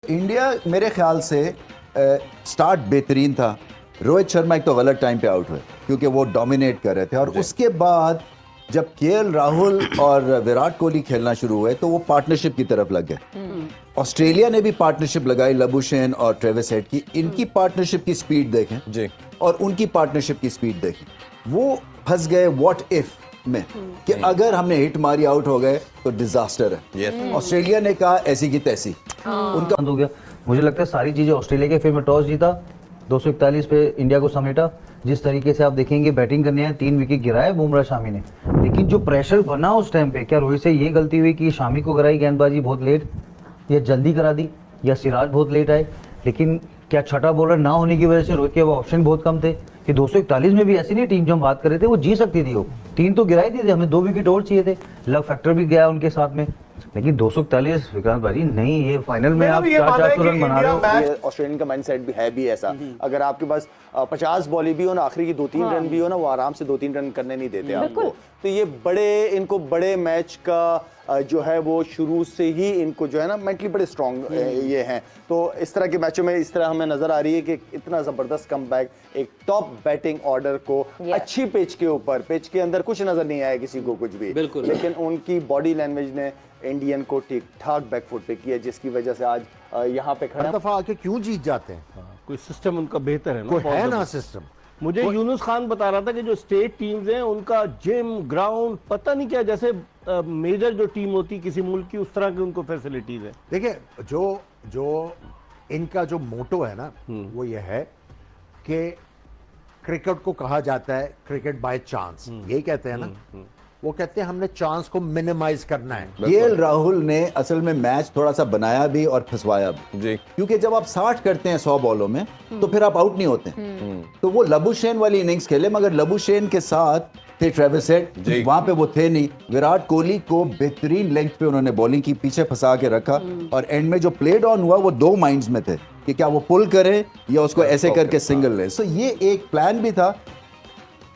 India मेरे ख्याल से स्टार्ट बेहतरीन था। रोहित शर्मा एक तो गलत टाइम पे आउट हुए क्योंकि वो डोमिनेट कर रहे थे, और उसके बाद जब केएल राहुल और विराट कोहली खेलना शुरू हुए तो वो पार्टनरशिप की तरफ लग गए। ऑस्ट्रेलिया ने भी पार्टनरशिप लगाई, लबुशेन और ट्रेविस हेड की। इनकी पार्टनरशिप की स्पीड देखें जी, और उनकी पार्टनरशिप की स्पीड देखें। वो फंस गए व्हाट इफ में कि अगर हमने हिट मारी आउट हो गए तो डिजास्टर है। ऑस्ट्रेलिया ने कहा ऐसी की तैसी, उनका हो गया। मुझे लगता है सारी चीजें ऑस्ट्रेलिया के फेवर में। टॉस जीता, 241 पे इंडिया को समेटा। जिस तरीके से आप देखेंगे बैटिंग करने आए, 3 विकेट गिराए बुमराह शामी ने, लेकिन जो प्रेशर बना उस टाइम पे, क्या रोहित से ये गलती हुई कि शामी को कराई गेंदबाजी बहुत लेट, या जल्दी करा दी, या सिराज बहुत लेट आए? लेकिन क्या छठा बॉलर ना होने की वजह से रोहित के ऑप्शन बहुत कम थे कि 241 में भी ऐसी नहीं टीम जो हम बात कर रहे थे वो जी सकती थी। वो 3 तो गिरा ही दी थी, हमें 2 विकेट और चाहिए थे, लक फैक्टर भी गया उनके साथ में। लेकिन 241 विक्रांत भाई नहीं, ये फाइनल में आप 400 रन बना रहे हो। ऑस्ट्रेलियन का माइंडसेट भी है भी ऐसा, अगर आपके पास 50 बॉल भी हो ना, आखिरी की 2-3 रन भी हो ना, वो आराम से 2-3 रन करने नहीं देते आपको। तो ये इनको बड़े मैच का जो है वो शुरू से ही इनको जो है ना मेंटली बड़े स्ट्रॉन्ग ये हैं। तो इस तरह के मैचों में इस तरह हमें नजर आ रही है कि इतना जबरदस्त कमबैक, एक टॉप बैटिंग ऑर्डर को अच्छी पिच के ऊपर, पिच के अंदर कुछ नजर नहीं आया किसी को कुछ भी, लेकिन उनकी बॉडी लैंग्वेज ने इंडियन को ठीक ठाक बैकफुट पे किया, जिसकी वजह से आज यहाँ पे खड़ा। दफा आके क्यों जीत जाते हैं? कोई सिस्टम उनका बेहतर है ना, कोई है ना सिस्टम। मुझे यूनुस खान बता रहा था कि जो स्टेट टीम्स हैं उनका जिम, ग्राउंड, पता नहीं क्या, जैसे मेजर जो टीम होती किसी मुल्क की, उस तरह की उनको फैसिलिटीज है। देखिए, जो इनका जो मोटो है ना, वो ये है कि क्रिकेट को कहा जाता है क्रिकेट बाय चांस, यही कहते हैं ना। वो कहते हैं हमने चांस को मिनिमाइज करना है। केएल राहुल ने असल में मैच थोड़ा सा बनाया भी और फंसवाया भी जी, क्योंकि जब आप 60 करते हैं 100 बॉलों में तो फिर आप आउट नहीं होते। तो वो लबुशेन वाली इनिंग्स खेले, मगर लबुशेन के साथ थे ट्रेविस हेड, वहां पे वो थे नहीं। विराट कोहली को बेहतरीन लेंथ पे उन्होंने बॉलिंग की, पीछे फंसा के रखा, और एंड में जो प्लेड ऑन हुआ वो 2 माइंड्स में थे कि क्या वो पुल करे या उसको ऐसे करके सिंगल ले। सो ये एक प्लान भी था।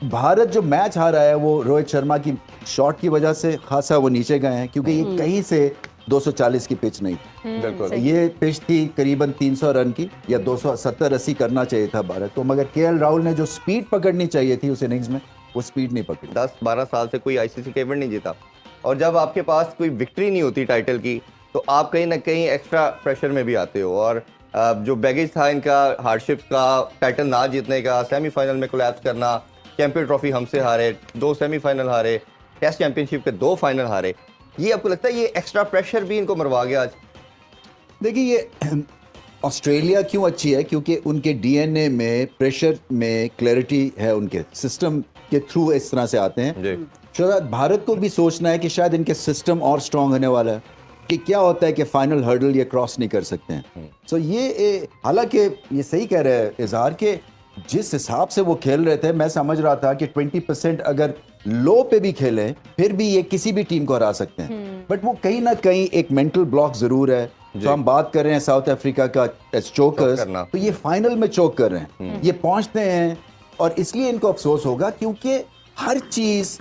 भारत जो मैच हारा है वो रोहित शर्मा की शॉट की वजह से खासा वो नीचे गए हैं, क्योंकि ये कहीं से 240 की पिच नहीं थी। बिल्कुल। ये पिच थी करीबन 300 रन की, या 270-80 करना चाहिए था भारत को, मगर केएल राहुल ने जो स्पीड पकड़नी चाहिए थी उस इनिंग्स में वो स्पीड नहीं पकड़ी। 10-12 साल से कोई आईसीसी का इवेंट नहीं जीता, और जब आपके पास कोई विक्ट्री नहीं होती टाइटल की तो आप कहीं ना कहीं एक्स्ट्रा प्रेशर में भी आते हो। और जो बैगेज था इनका, हार्डशिप का, टाइटल ना जीतने का, सेमीफाइनल में कोलैप्स करना, चैंपियन ट्रॉफी हमसे हारे, 2 सेमीफाइनल हारे, टेस्ट चैंपियनशिप के 2 फाइनल हारे, ये आपको लगता है ये एक्स्ट्रा प्रेशर भी इनको मरवा गया आज? देखिए, ये ऑस्ट्रेलिया क्यों अच्छी है, क्योंकि उनके डीएनए में प्रेशर में क्लैरिटी है, उनके सिस्टम के थ्रू इस तरह से आते हैं। शायद भारत को भी सोचना है कि शायद इनके सिस्टम और स्ट्रांग होने वाला है, कि क्या होता है कि फाइनल हर्डल ये क्रॉस नहीं कर सकते हैं। सो ये हालांकि ये सही कह रहे हैं इजहार के, जिस हिसाब से वो खेल रहे थे मैं समझ रहा था कि 20% अगर लो पे भी खेलें फिर भी ये किसी भी टीम को हरा सकते हैं, बट वो कहीं ना कहीं एक मेंटल ब्लॉक जरूर है। जो हम बात कर रहे हैं साउथ अफ्रीका का चोकर्स, तो ये फाइनल में चोक कर रहे हैं, ये पहुंचते हैं, और इसलिए इनको अफसोस होगा क्योंकि हर चीज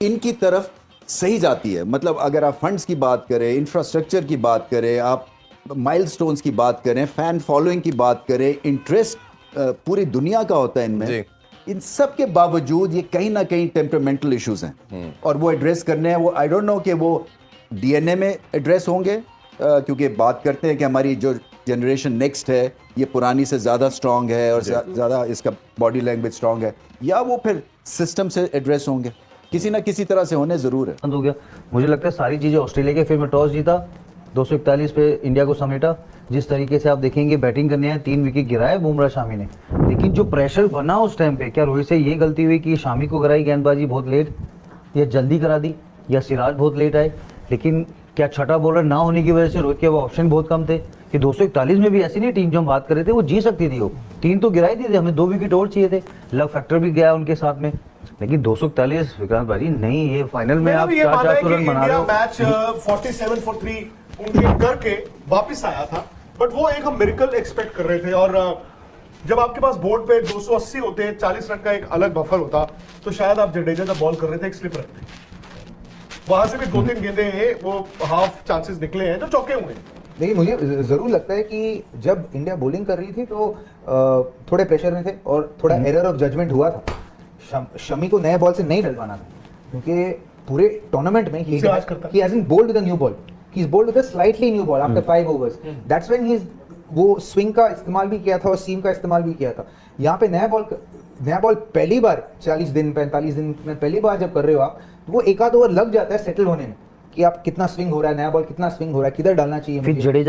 इनकी तरफ सही जाती है। मतलब अगर आप फंड्स की बात करें, इंफ्रास्ट्रक्चर की बात करें, आप माइलस्टोन्स की बात करें, फैन फॉलोइंग की बात करें, इंटरेस्ट पूरी दुनिया का होता है इनमें, इन सब के बावजूद ये कहीं ना कहीं टेम्परामेंटल इश्यूज हैं और वो एड्रेस करने हैं। वो आई डोंट नो कि वो डीएनए में एड्रेस होंगे, क्योंकि बात करते हैं कि हमारी जो जनरेशन नेक्स्ट है ये पुरानी से ज़्यादा स्ट्रांग है और ज़्यादा इसका बॉडी लैंग्वेज स्ट्रांग है, या वो फिर सिस्टम से एड्रेस होंगे, किसी ना किसी तरह से होने ज़रूर है। हो गया। मुझे लगता है सारी चीज़ें ऑस्ट्रेलिया के फेवर में। टॉस जीता, 241 पे इंडिया को समेटा। जिस तरीके से आप देखेंगे बैटिंग करने आए, 3 विकेट गिराए बुमराह शामी ने, लेकिन जो प्रेशर बना उस टाइम पे, क्या रोहित से ये गलती हुई कि शामी को कराई गेंदबाजी बहुत लेट, या जल्दी करा दी, या सिराज बहुत लेट आए? लेकिन क्या छठा बॉलर ना होने की वजह से रोहित के ऑप्शन बहुत कम थे कि 241 में भी ऐसी नहीं टीम जो हम बात कर रहे थे वो जी सकती थी। वो 3 तो गिरा ही दिए थे, हमें 2 विकेट और चाहिए थे, लक फैक्टर भी गया उनके साथ में। लेकिन 241 विक्रांत भाई नहीं, ये फाइनल में आप 400 रन बना रहे हो। मैच 47 for 3 उनके करके वापस आया था, बट वो एक हम मिरेकल एक्सपेक्ट कर रहे थे। और जब आपके पास बोर्ड पे 280 होते हैं, 40 रन का एक अलग बफर होता, तो शायद आप जडेजा जब बॉल कर रहे थे एक स्लिप रखते, वहां से भी 2-3 गेंदें हैं, वो हाफ चांसेस निकले हैं जो चौके हुए हैं। देखिए मुझे जरूर लगता है कि जब इंडिया बॉलिंग कर रही थी तो थोड़े प्रेशर में थे और थोड़ा एरर ऑफ जजमेंट हुआ था। शमी को नए बॉल से नहीं डलवाना था क्योंकि पूरे टूर्नामेंट में he hasn't bowled with a new ball. He's bowled with a slightly new ball after 5 overs. That's when वो स्विंग का इस्तेमाल भी किया था और सीम का इस्तेमाल भी किया था। यहाँ पे नया बॉल पहली बार 40 दिन 45 दिन में पहली बार जब कर रहे हो आप, तो वो एक आध ओवर लग जाता है सेटल होने में कि आप कितना स्विंग हो रहा है, नया बॉल कितना स्विंग हो रहा है, किधर डालना चाहिए फिर मुझे। जडेजा